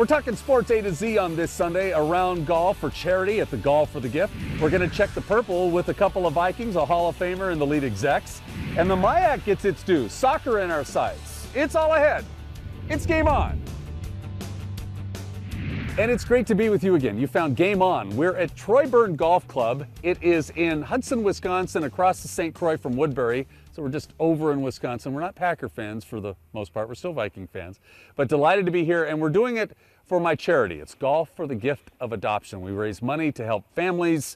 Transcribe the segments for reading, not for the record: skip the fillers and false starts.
We're talking sports A to Z on this Sunday, around golf for charity at the Golf for the Gift. We're going to check the purple with a couple of Vikings, a Hall of Famer, and the lead execs. And the MIAC gets its due. Soccer in our sights. It's all ahead. It's game on. And it's great to be with you again. You found Game On. We're at Troyburn Golf Club. It is in Hudson, Wisconsin, across the St. Croix from Woodbury. So we're just over in Wisconsin. We're not Packer fans for the most part. We're still Viking fans. But delighted to be here, and we're doing it for my charity. It's Golf for the Gift of Adoption. We raise money to help families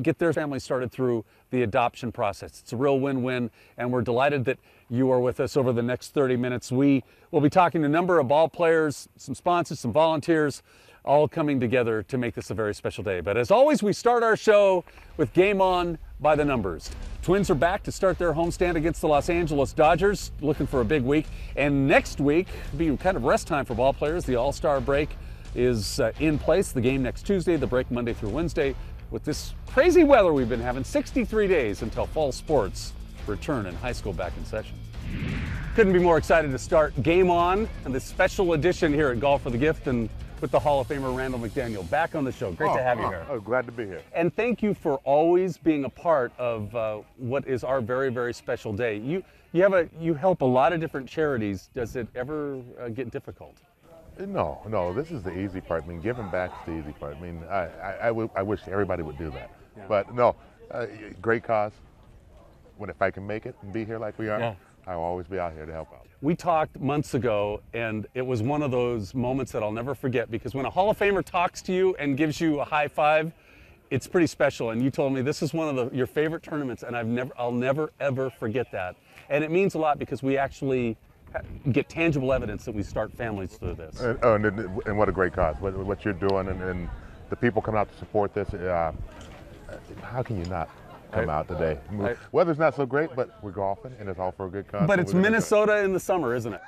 get their families started through the adoption process. It's a real win-win, and we're delighted that you are with us over the next 30 minutes. We will be talking to a number of ball players, some sponsors, some volunteers, all coming together to make this a very special day. But as always, we start our show with Game On by the numbers. Twins are back to start their homestand against the Los Angeles Dodgers, looking for a big week. And next week, being kind of rest time for ball players, the All-Star break is in place. The game next Tuesday, the break Monday through Wednesday. With this crazy weather we've been having, 63 days until fall sports return and high school back in session. Couldn't be more excited to start Game On and this special edition here at Golf for the Gift, and with the Hall of Famer Randall McDaniel back on the show. Great to have you here. Oh, glad to be here. And thank you for always being a part of what is our very, very special day. You help a lot of different charities. Does it ever get difficult? No, this is the easy part. I mean, giving back is the easy part. I mean, I wish everybody would do that. Yeah. But no, great cause. If I can make it and be here like we are, yeah, I'll always be out here to help out. We talked months ago, and it was one of those moments that I'll never forget, because when a Hall of Famer talks to you and gives you a high five, it's pretty special. And you told me this is one of your favorite tournaments, and I'll never ever forget that. And it means a lot because we actually get tangible evidence that we start families through this. And what a great cause! What you're doing, and the people coming out to support this. How can you not come out today? Weather's not so great, but we're golfing, and it's all for a good cause. But it's Minnesota in the summer, isn't it?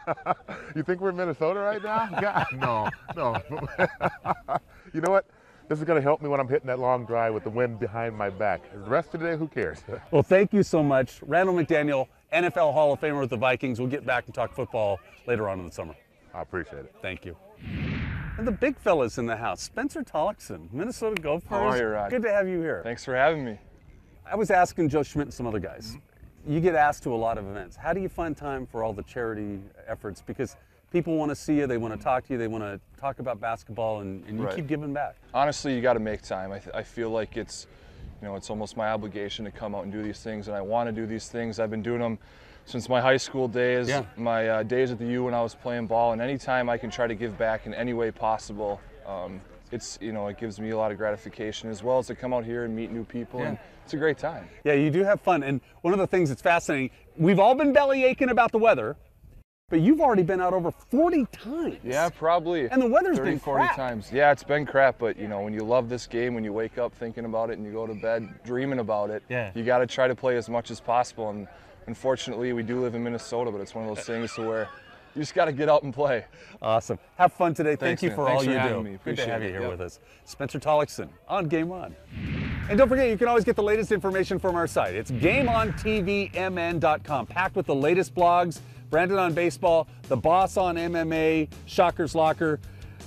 You think we're in Minnesota right now? God, no. You know what? This is going to help me when I'm hitting that long drive with the wind behind my back. The rest of the day, who cares? Well, thank you so much. Randall McDaniel, NFL Hall of Famer with the Vikings. We'll get back and talk football later on in the summer. I appreciate it. Thank you. And the big fella's in the house. Spencer Tollackson, Minnesota Gophers. How are you, Rod? Good to have you here. Thanks for having me. I was asking Joe Schmit and some other guys. You get asked to a lot of events. How do you find time for all the charity efforts? Because people want to see you, they want to talk to you, they want to talk about basketball, and you keep giving back. Honestly, you got to make time. I feel like it's almost my obligation to come out and do these things, and I want to do these things. I've been doing them since my high school days, my days at the U when I was playing ball, and anytime I can try to give back in any way possible, it gives me a lot of gratification, as well as to come out here and meet new people, and it's a great time. Yeah, you do have fun, and one of the things that's fascinating, we've all been belly aching about the weather, but you've already been out over 40 times. Yeah, probably. And the weather's 30, been 40 crap. times. Yeah, it's been crap, but when you love this game, when you wake up thinking about it and you go to bed dreaming about it, you got to try to play as much as possible. And unfortunately, we do live in Minnesota, but it's one of those things to where you just got to get out and play. Awesome. Have fun today. Thanks, Thank you man. for Thanks all for you having do. me. Good to have you Appreciate it. here with us. Spencer Tollackson on Game On. And don't forget, you can always get the latest information from our site. It's GameOnTVMN.com, packed with the latest blogs. Brandon on baseball, the boss on MMA, Shocker's Locker.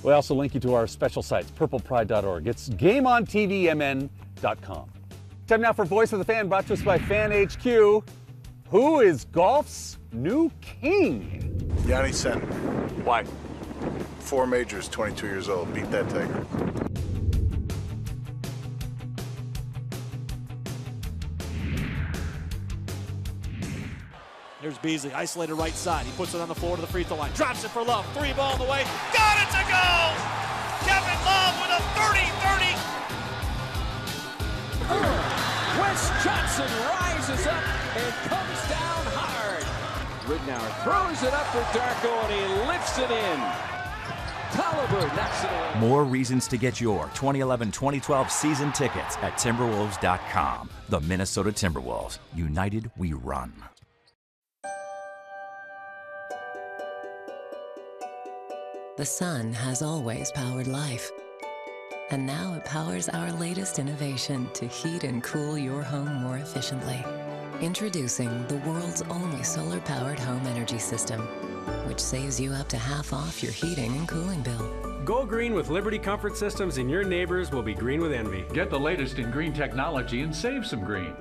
We also link you to our special sites, purplepride.org. It's GameOnTVMN.com. Time now for Voice of the Fan, brought to us by Fan HQ. Who is golf's new king? Yanni Sen. Why? 4 majors, 22 years old. Beat that Tiger. Here's Beasley, isolated right side. He puts it on the floor to the free throw line. Drops it for Love. 3 ball on the way. Got it to go! Kevin Love with a 30-30. Wes Johnson rises up and comes down hard. Ridnour throws it up for Darko, and he lifts it in. Tolliver knocks it away. More reasons to get your 2011-2012 season tickets at Timberwolves.com. The Minnesota Timberwolves. United we run. The sun has always powered life. And now it powers our latest innovation to heat and cool your home more efficiently. Introducing the world's only solar-powered home energy system. which saves you up to half off your heating and cooling bill. Go green with Liberty Comfort Systems and your neighbors will be green with envy. Get the latest in green technology and save some green.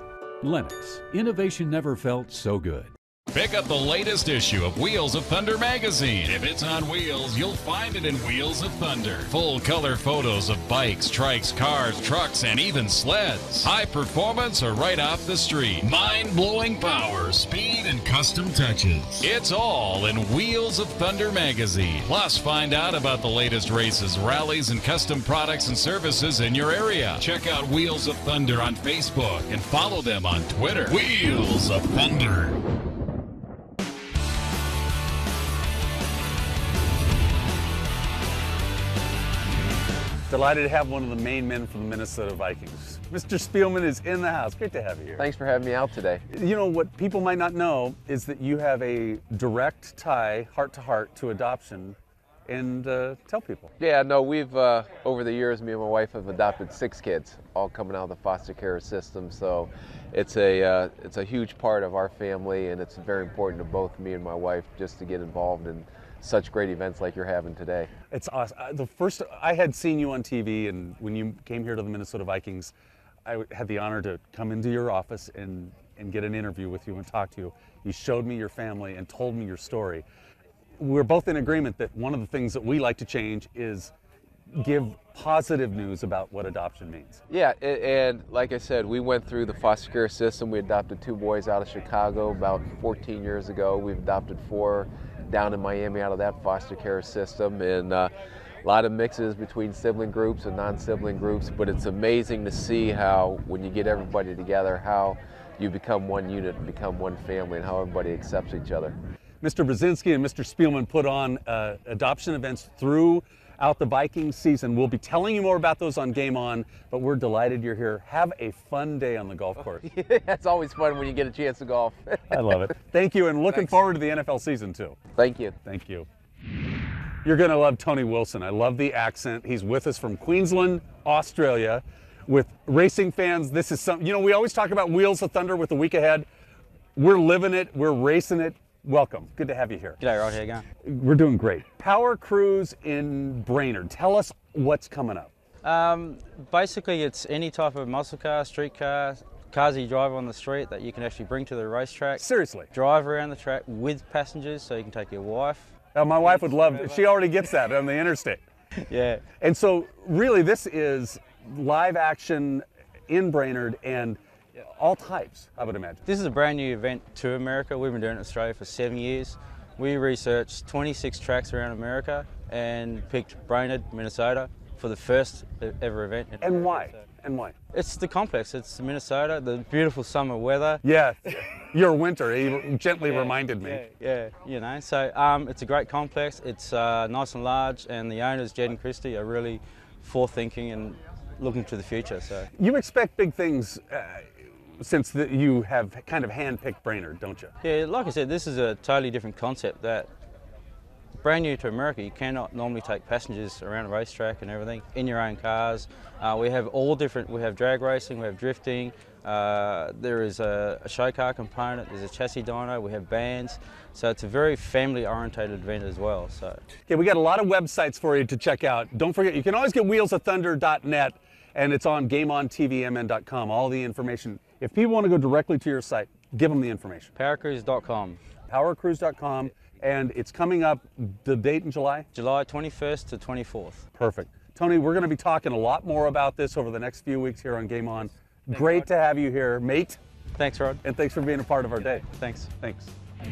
Lennox, innovation never felt so good. Pick up the latest issue of Wheels of Thunder magazine. If it's on wheels, you'll find it in Wheels of Thunder. Full color photos of bikes, trikes, cars, trucks, and even sleds. High performance or right off the street. Mind-blowing power, speed, and custom touches. It's all in Wheels of Thunder magazine. Plus, find out about the latest races, rallies, and custom products and services in your area. Check out Wheels of Thunder on Facebook and follow them on Twitter. Wheels of Thunder. Delighted to have one of the main men from the Minnesota Vikings. Mr. Spielman is in the house. Great to have you here. Thanks for having me out today. You know, what people might not know is that you have a direct tie, heart to heart, to adoption. And tell people. Yeah, no, we've, over the years, me and my wife have adopted 6 kids, all coming out of the foster care system. So it's a huge part of our family, and it's very important to both me and my wife just to get involved in such great events like you're having today. It's awesome. I had seen you on TV, and when you came here to the Minnesota Vikings, I had the honor to come into your office and get an interview with you and talk to you. You showed me your family and told me your story. We're both in agreement that one of the things that we like to change is give positive news about what adoption means. Yeah, and like I said, we went through the foster care system. We adopted 2 boys out of Chicago about 14 years ago. We've adopted 4 down in Miami out of that foster care system, and a lot of mixes between sibling groups and non-sibling groups, but it's amazing to see how when you get everybody together, how you become one unit and become one family, and how everybody accepts each other. Mr. Brzezinski and Mr. Spielman put on adoption events throughout the Vikings season. We'll be telling you more about those on Game On, but we're delighted you're here. Have a fun day on the golf course. Yeah, it's always fun when you get a chance to golf. I love it. Thank you, and looking forward to the NFL season too. Thank you. Thank you. You're going to love Tony Wilson. I love the accent. He's with us from Queensland, Australia. With racing fans, this is something, you know, we always talk about Wheels of Thunder with the week ahead. We're living it, we're racing it. Welcome. Good to have you here. G'day, Rod. How you going? We're doing great. Power Cruise in Brainerd. Tell us what's coming up. Basically, it's any type of muscle car, street car, cars that you drive on the street that you can actually bring to the racetrack. Seriously? Drive around the track with passengers, so you can take your wife. My wife would love it. She already gets that on the interstate. Yeah. And so, really, this is live action in Brainerd and all types, I would imagine. This is a brand new event to America. We've been doing it in Australia for 7 years. We researched 26 tracks around America and picked Brainerd, Minnesota for the first ever event. And why? And why? It's the complex. It's Minnesota, the beautiful summer weather. Yeah, your winter, he gently reminded me. Yeah, you know, so it's a great complex. It's nice and large, and the owners, Jed and Christy, are really forward-thinking and looking to the future. So you expect big things since you have kind of hand-picked Brainerd, don't you? Yeah, like I said, this is a totally different concept that brand new to America. You cannot normally take passengers around a racetrack and everything in your own cars. We have all different, we have drag racing, we have drifting, there is a show car component, there's a chassis dyno, we have bands. So it's a very family-orientated event as well. So. Okay, we got a lot of websites for you to check out. Don't forget, you can always get wheelsofthunder.net, and it's on GameOnTVMN.com, all the information. If people want to go directly to your site, give them the information. Powercruise.com. Powercruise.com, and it's coming up, the date in July? July 21st to 24th. Perfect. Tony, we're going to be talking a lot more about this over the next few weeks here on Game On. Great to have you here, mate. Thanks, Rod. And thanks for being a part of our day. Thanks. Thanks.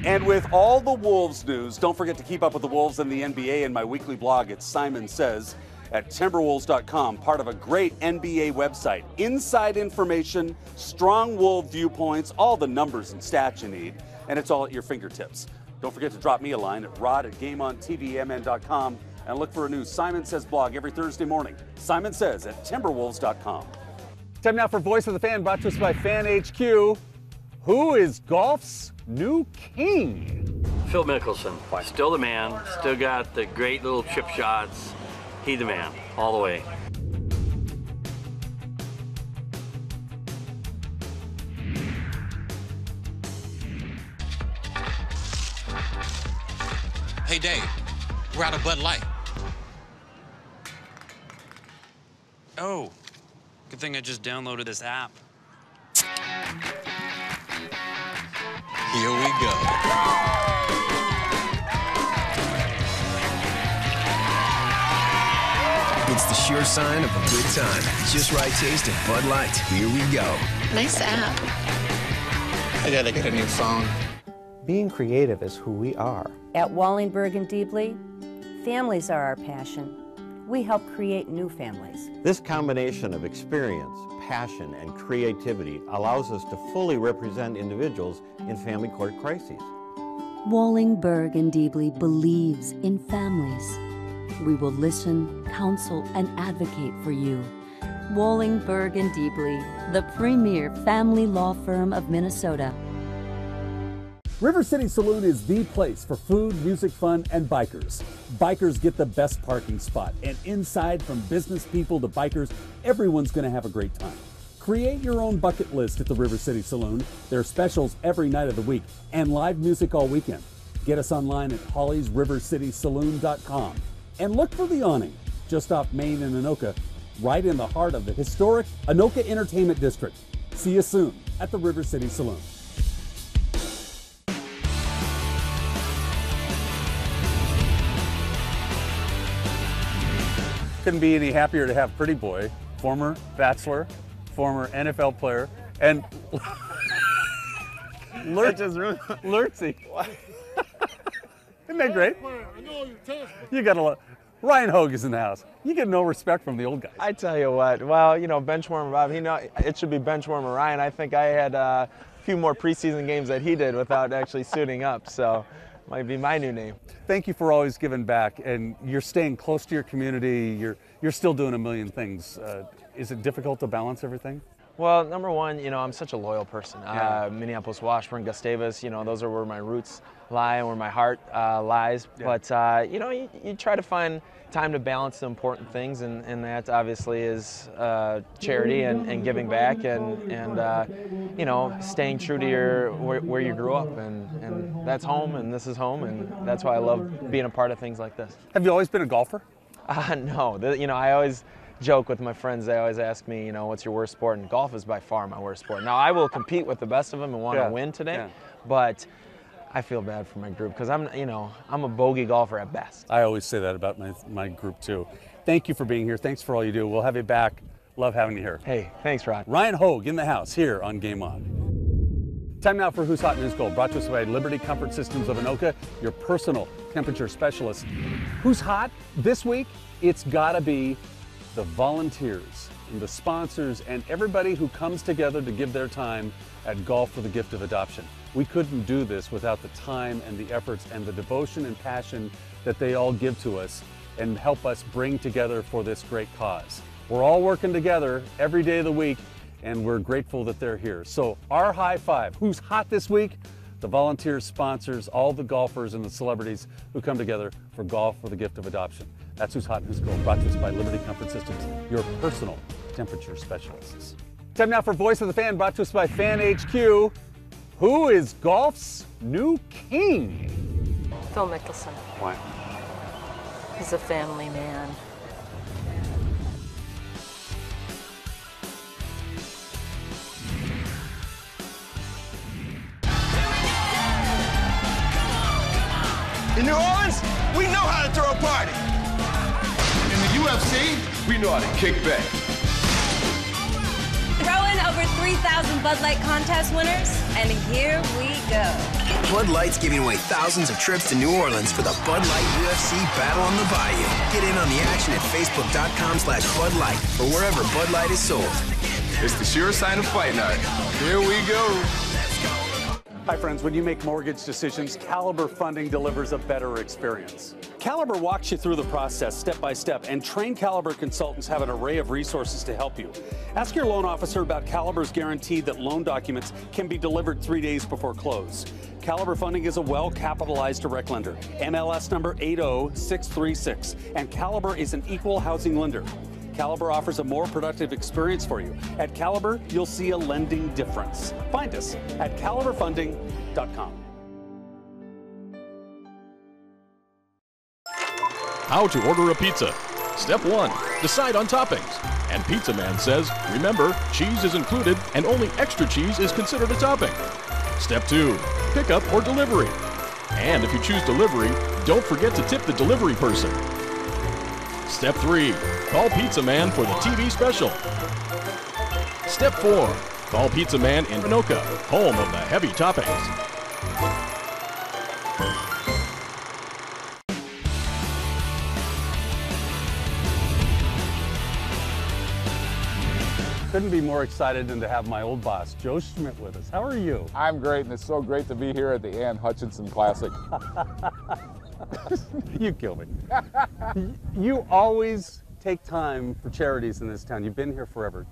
And with all the Wolves news, don't forget to keep up with the Wolves and the NBA in my weekly blog at Simon Says at Timberwolves.com, part of a great NBA website. Inside information, strong Wolf viewpoints, all the numbers and stats you need, and it's all at your fingertips. Don't forget to drop me a line at rod@GameOnTVMN.com and look for a new Simon Says blog every Thursday morning. Simon Says at Timberwolves.com. Time now for Voice of the Fan, brought to us by Fan HQ. Who is golf's new king? Phil Mickelson. Still the man, still got the great little chip shots. He the man, all the way. Hey, Dave, we're out of Bud Light. Oh, good thing I just downloaded this app. Here we go. It's the sure sign of a good time. Just right taste of Bud Light. Here we go. Nice app. I gotta get a new phone. Being creative is who we are. At Wallingberg and Deeply, families are our passion. We help create new families. This combination of experience, passion, and creativity allows us to fully represent individuals in family court crises. Wallingberg and Deeply believes in families. We will listen, counsel, and advocate for you. Wallingberg and Deeply, the premier family law firm of Minnesota. River City Saloon is the place for food, music, fun, and bikers. Bikers get the best parking spot, and inside, from business people to bikers, everyone's going to have a great time. Create your own bucket list at the River City Saloon. There are specials every night of the week and live music all weekend. Get us online at hollysrivercitysaloon.com and look for the awning just off Main and Anoka, right in the heart of the historic Anoka Entertainment District. See you soon at the River City Saloon. Couldn't be any happier to have Pretty Boy, former Bachelor, former NFL player, and Lurtsy. Isn't that great? You got a lot. Ryan Hoag is in the house. You get no respect from the old guys. I tell you what, well, you know, Benchwarmer Bob, it should be Benchwarmer Ryan. I think I had a few more preseason games that he did without actually suiting up, so might be my new name. Thank you for always giving back, and you're staying close to your community. You're still doing a million things. Is it difficult to balance everything? Well, number one, you know, I'm such a loyal person. Yeah. Minneapolis, Washburn, Gustavus, you know, those are where my roots lie and where my heart lies. Yeah. But, you know, you try to find time to balance the important things, and that obviously is charity and giving back and you know, staying true to where you grew up. And that's home, and this is home, and that's why I love being a part of things like this. Have you always been a golfer? No. You know, I always joke with my friends. They always ask me, you know, what's your worst sport? And golf is by far my worst sport. Now, I will compete with the best of them and want to win today, but I feel bad for my group because I'm a bogey golfer at best. I always say that about my group too. Thank you for being here. Thanks for all you do. We'll have you back. Love having you here. Hey, thanks, Rod. Ryan Hoag in the house here on Game On. Time now for Who's Hot and Who's Cold, brought to us by Liberty Comfort Systems of Anoka, your personal temperature specialist. Who's hot this week? It's gotta be the volunteers and the sponsors and everybody who comes together to give their time at Golf for the Gift of Adoption. We couldn't do this without the time and the efforts and the devotion and passion that they all give to us and help us bring together for this great cause. We're all working together every day of the week, and we're grateful that they're here. So our high five, who's hot this week? The volunteers, sponsors, all the golfers and the celebrities who come together for Golf for the Gift of Adoption. That's Who's Hot and Who's Cold, brought to us by Liberty Comfort Systems, your personal temperature specialists. Time now for Voice of the Fan, brought to us by Fan HQ. Who is golf's new king? Phil Mickelson. Why? He's a family man. In New Orleans, we know how to throw a party. In the UFC, we know how to kick back. Throwing over 3,000 Bud Light contest winners, and here we go. Bud Light's giving away thousands of trips to New Orleans for the Bud Light UFC Battle on the Bayou. Get in on the action at facebook.com/Bud Light or wherever Bud Light is sold. It's the sure sign of fight night. Here we go. Hi friends, when you make mortgage decisions, Caliber Funding delivers a better experience. Caliber walks you through the process step by step, and trained Caliber consultants have an array of resources to help you. Ask your loan officer about Caliber's guarantee that loan documents can be delivered 3 days before close. Caliber Funding is a well-capitalized direct lender, MLS number 80636, and Caliber is an equal housing lender. Caliber offers a more productive experience for you. At Caliber, you'll see a lending difference. Find us at caliberfunding.com. How to order a pizza. Step 1, decide on toppings. And Pizza Man says, remember, cheese is included and only extra cheese is considered a topping. Step 2, pickup or delivery. And if you choose delivery, don't forget to tip the delivery person. Step 3, call Pizza Man for the TV special. Step 4, call Pizza Man in Anoka, home of the heavy toppings. Couldn't be more excited than to have my old boss, Joe Schmit, with us. How are you? I'm great, and it's so great to be here at the Ann Hutchinson Classic. You kill me. You always take time for charities in this town. You've been here forever.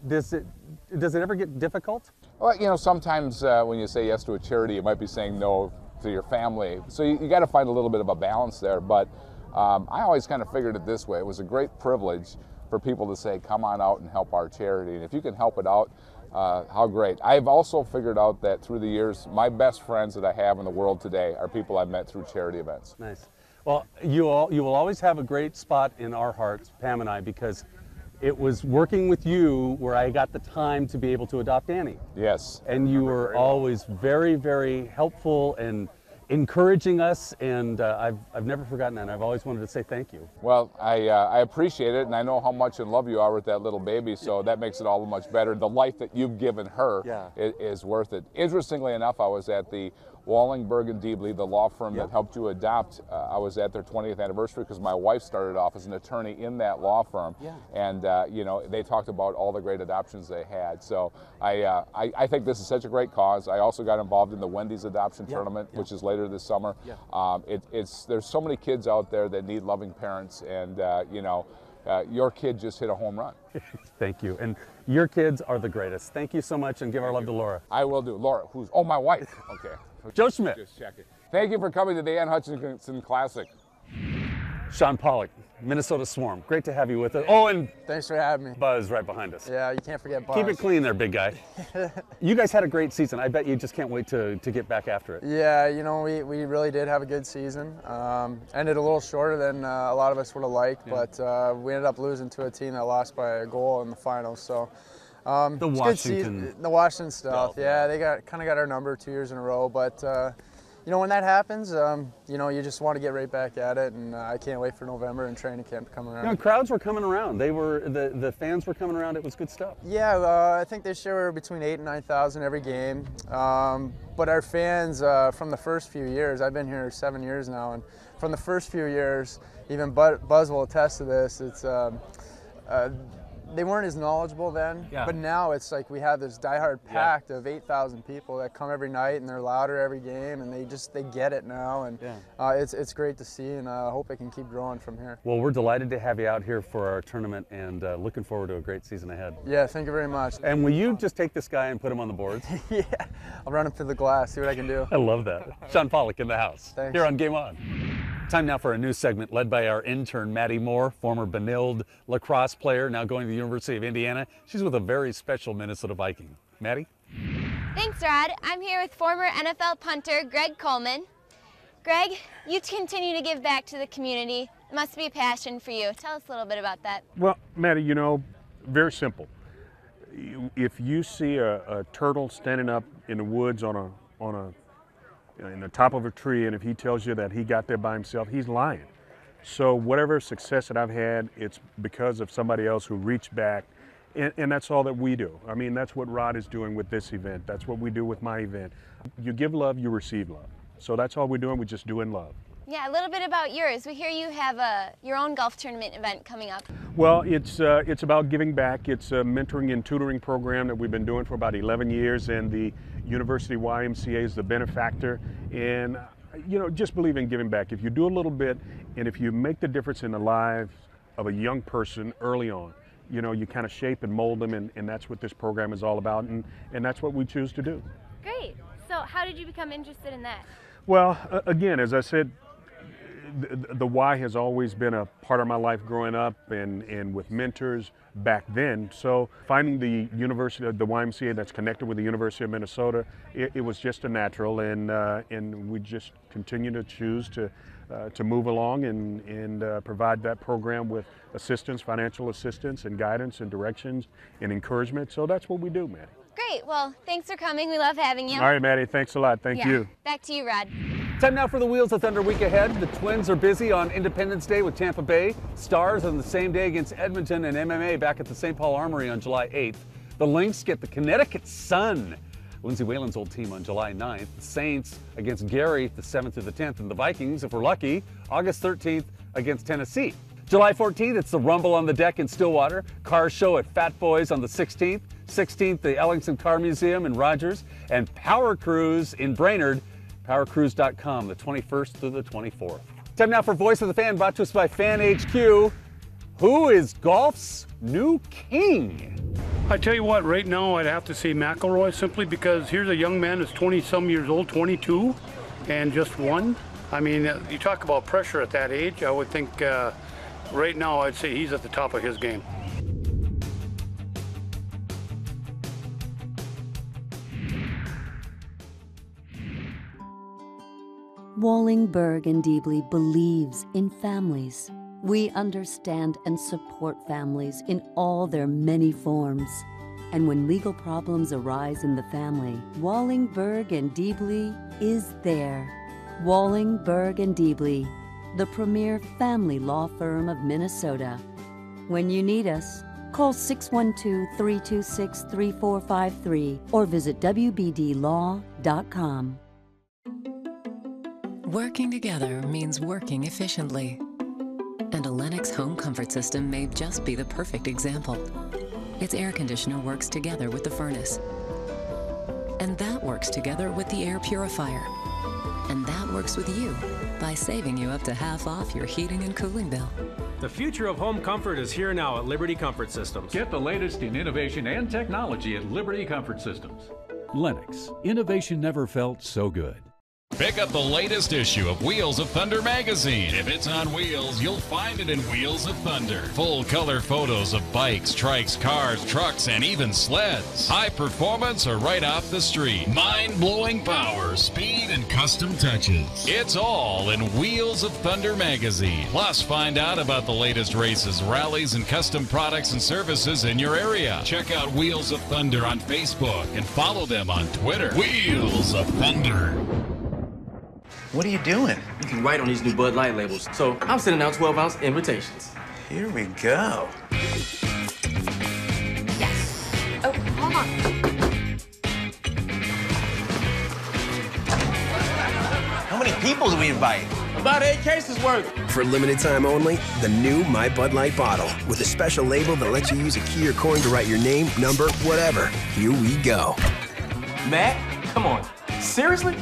Does it ever get difficult? Well, you know, sometimes when you say yes to a charity, you might be saying no to your family. So you got to find a little bit of a balance there. But I always kind of figured it this way. It was a great privilege for people to say, come on out and help our charity. And if you can help it out, how great. I've also figured out that through the years, my best friends that I have in the world today are people I met through charity events. Nice. Well, you will always have a great spot in our hearts, Pam and I, because it was working with you where I got the time to be able to adopt Annie. Yes. And you were always very, very helpful and encouraging us, and I've never forgotten that, and I've always wanted to say thank you. Well, I appreciate it, and I know how much in love you are with that little baby, so that makes it all the much better. The life that you've given her is worth it. Interestingly enough, I was at the Wallingberg and Deebly, the law firm that helped you adopt. I was at their 20th anniversary because my wife started off as an attorney in that law firm, and you know, they talked about all the great adoptions they had. So I think this is such a great cause. I also got involved in the Wendy's adoption tournament, which is later this summer. There's so many kids out there that need loving parents, and you know, your kid just hit a home run. Thank you, and your kids are the greatest. Thank you so much, and give our love to Laura. I will do. Laura, who's my wife? Okay. Joe Schmit. Just checking. Thank you for coming to the Ann Hutchinson Classic. Sean Pollack, Minnesota Swarm. Great to have you with us. Oh, and thanks for having me. Buzz right behind us. Yeah, you can't forget Buzz. Keep it clean there, big guy. You guys had a great season. I bet you just can't wait to get back after it. Yeah, you know, we really did have a good season. Ended a little shorter than a lot of us would have liked, but we ended up losing to a team that lost by a goal in the finals. So. The Washington stuff, yeah, they kind of got our number 2 years in a row, but you know, when that happens, you know, you just want to get right back at it, and I can't wait for November and training camp to come around. You know, crowds were coming around. The fans were coming around. It was good stuff. Yeah, I think this year we were between 8,000 and 9,000 every game. But our fans from the first few years, I've been here 7 years now, and from the first few years, even Buzz will attest to this. It's they weren't as knowledgeable then, but now it's like we have this diehard pack of 8,000 people that come every night, and they're louder every game, and they get it now, and it's great to see, and I hope it can keep growing from here. Well, we're delighted to have you out here for our tournament, and looking forward to a great season ahead. Yeah, thank you very much. And will you just take this guy and put him on the boards? Yeah, I'll run him through the glass, see what I can do. I love that. Sean Pollack in the house. Thanks. Here on Game On. Time now for a new segment led by our intern, Maddie Moore, former Benilde lacrosse player, now going to the University of Indiana. She's with a very special Minnesota Viking. Maddie? Thanks, Rod. I'm here with former NFL punter Greg Coleman. Greg, you continue to give back to the community. It must be a passion for you. Tell us a little bit about that. Well, Maddie, you know, very simple. If you see a turtle standing up in the woods in the top of a tree, and if he tells you that he got there by himself, he's lying. So whatever success that I've had, it's because of somebody else who reached back, and that's all that we do. I mean, that's what Rod is doing with this event. That's what we do with my event. You give love, you receive love. So that's all we're doing. We're just doing love. Yeah, a little bit about yours. We hear you have your own golf tournament event coming up. Well, it's about giving back. It's a mentoring and tutoring program that we've been doing for about 11 years, and the University YMCA is the benefactor. And, you know, just believe in giving back. If you do a little bit, and if you make the difference in the lives of a young person early on, you know, you kind of shape and mold them, and that's what this program is all about, and that's what we choose to do. Great. So how did you become interested in that? Well, again, as I said, the why has always been a part of my life growing up and with mentors back then. So finding the university, the YMCA that's connected with the University of Minnesota, it was just a natural, and we just continue to choose to move along and provide that program with assistance, financial assistance and guidance and directions and encouragement. So that's what we do, Maddie. Great. Well, thanks for coming. We love having you. All right, Maddie. Thanks a lot. Thank you. Back to you, Rod. Time now for the Wheels of Thunder week ahead. The Twins are busy on Independence Day with Tampa Bay. Stars on the same day against Edmonton, and MMA back at the St. Paul Armory on July 8th. The Lynx get the Connecticut Sun, Lindsey Whalen's old team, on July 9th. The Saints against Gary the 7th through the 10th, and the Vikings, if we're lucky, August 13th against Tennessee. July 14th, it's the Rumble on the Deck in Stillwater. Car show at Fat Boys on the 16th. 16th, the Ellingson Car Museum in Rogers. And Power Cruise in Brainerd. PowerCruise.com, the 21st through the 24th. Time now for Voice of the Fan, brought to us by Fan HQ. Who is golf's new king? I tell you what, right now I'd have to say McIlroy, simply because here's a young man that's 20-some years old, 22, and just won. I mean, you talk about pressure at that age. I would think right now I'd say he's at the top of his game. Wallingberg and Deebly believes in families. We understand and support families in all their many forms. And when legal problems arise in the family, Wallingberg and Deebly is there. Wallingberg and Deebly, the premier family law firm of Minnesota. When you need us, call 612-326-3453 or visit wbdlaw.com. Working together means working efficiently. And a Lennox home comfort system may just be the perfect example. Its air conditioner works together with the furnace. And that works together with the air purifier. And that works with you by saving you up to half off your heating and cooling bill. The future of home comfort is here now at Liberty Comfort Systems. Get the latest in innovation and technology at Liberty Comfort Systems. Lennox, innovation never felt so good. Pick up the latest issue of Wheels of Thunder magazine. If it's on wheels, you'll find it in Wheels of Thunder. Full color photos of bikes, trikes, cars, trucks, and even sleds. High performance or right off the street. Mind-blowing power, speed, and custom touches. It's all in Wheels of Thunder magazine. Plus, find out about the latest races, rallies, and custom products and services in your area. Check out Wheels of Thunder on Facebook and follow them on Twitter. Wheels of Thunder. What are you doing? You can write on these new Bud Light labels. So I'm sending out 12-ounce invitations. Here we go. Yes. Oh, hold on. How many people do we invite? About 8 cases worth. For limited time only, the new My Bud Light bottle with a special label that lets you use a key or coin to write your name, number, whatever. Here we go. Matt, come on. Seriously?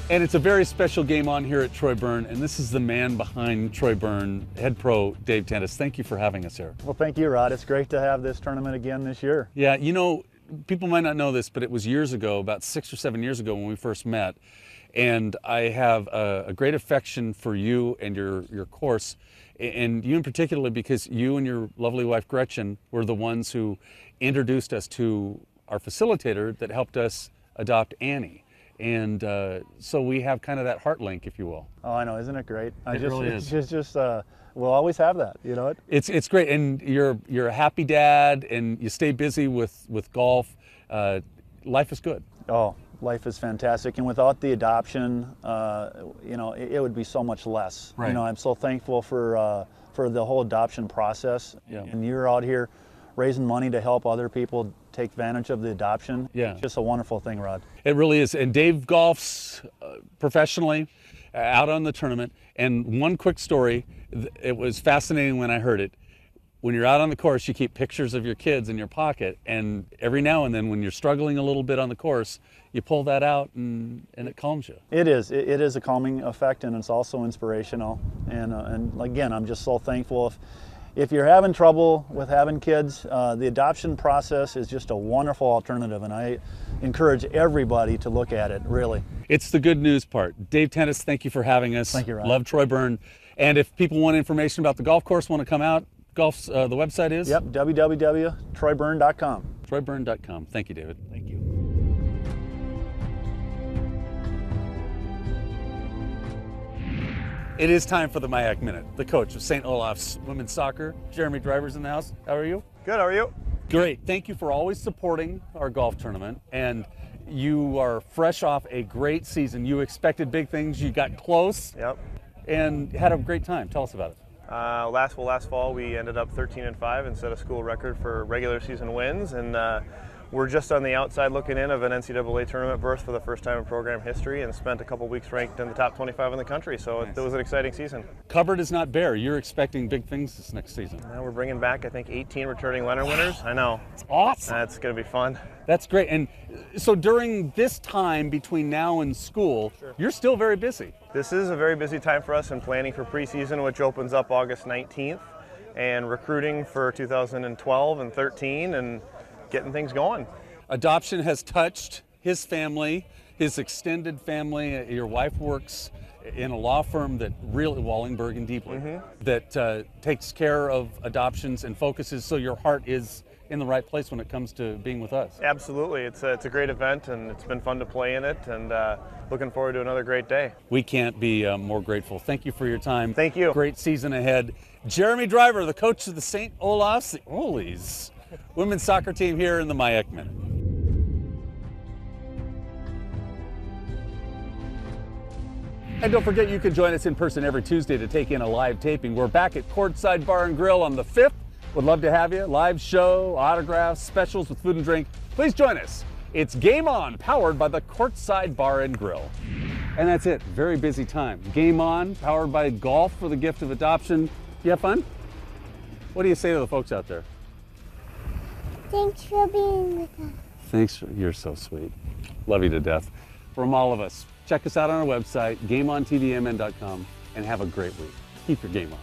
And it's a very special game on here at Troy Byrne, and this is the man behind Troy Byrne, head pro Dave Tentis. Thank you for having us here. Well, thank you, Rod. It's great to have this tournament again this year. Yeah, you know, people might not know this, but it was years ago, about 6 or 7 years ago when we first met, and I have a great affection for you and your course, and you in particular because you and your lovely wife Gretchen were the ones who introduced us to our facilitator that helped us adopt Annie. And so we have kind of that heart link, if you will. Oh, I know, isn't it great? It really is. We'll always have that, you know it? It's great, and you're a happy dad, and you stay busy with golf. Life is good. Oh, life is fantastic, and without the adoption, you know, it would be so much less. Right. You know, I'm so thankful for the whole adoption process. Yeah. And you're out here raising money to help other people take advantage of the adoption. Yeah. It's just a wonderful thing, Rod. It really is. And Dave golfs professionally out on the tournament. And one quick story, it was fascinating when I heard it. When you're out on the course, you keep pictures of your kids in your pocket. And every now and then when you're struggling a little bit on the course, you pull that out and it calms you. It is. It is a calming effect, and it's also inspirational. And again, I'm just so thankful if you're having trouble with having kids, the adoption process is just a wonderful alternative, and I encourage everybody to look at it, really. It's the good news part. Dave Tentis, thank you for having us. Thank you, Ryan. Love Troy Byrne. And if people want information about the golf course, want to come out, the website is? Yep, www.troybyrne.com. troybyrne.com. Thank you, David. Thank you. It is time for the MIAC Minute. The coach of St. Olaf's women's soccer, Jeremy Driver's in the house. How are you? Good, how are you? Great. Thank you for always supporting our golf tournament. And you are fresh off a great season. You expected big things. You got close. Yep. And had a great time. Tell us about it. Last fall we ended up 13-5 and set a school record for regular season wins, and we're just on the outside looking in of an NCAA tournament berth for the first time in program history, and spent a couple weeks ranked in the top 25 in the country, so nice. It was an exciting season. Cupboard is not bare. You're expecting big things this next season. Now we're bringing back, I think, 18 returning Leonard winners. I know. It's awesome. That's going to be fun. That's great. And so during this time between now and school, You're still very busy. This is a very busy time for us in planning for preseason, which opens up August 19th, and recruiting for 2012 and 13, and getting things going. Adoption has touched his family, his extended family. Your wife works in a law firm that really, Wallingberg and Deeply, that takes care of adoptions and focuses, so your heart is in the right place when it comes to being with us. Absolutely. It's a great event, and it's been fun to play in it, and looking forward to another great day. We can't be more grateful. Thank you for your time. Thank you. Great season ahead. Jeremy Driver, the coach of the St. Olaf's, the Olies women's soccer team here in the MIAC Minute. And don't forget, you can join us in person every Tuesday to take in a live taping. We're back at Courtside Bar and Grill on the 5th. Would love to have you. Live show, autographs, specials with food and drink. Please join us. It's Game On, powered by the Courtside Bar and Grill. And that's it. Very busy time. Game On, powered by golf for the gift of adoption. You have fun? What do you say to the folks out there? Thanks for being with us. Thanks. You're so sweet. Love you to death. From all of us, check us out on our website, GameOnTVMN.com, and have a great week. Keep your game on.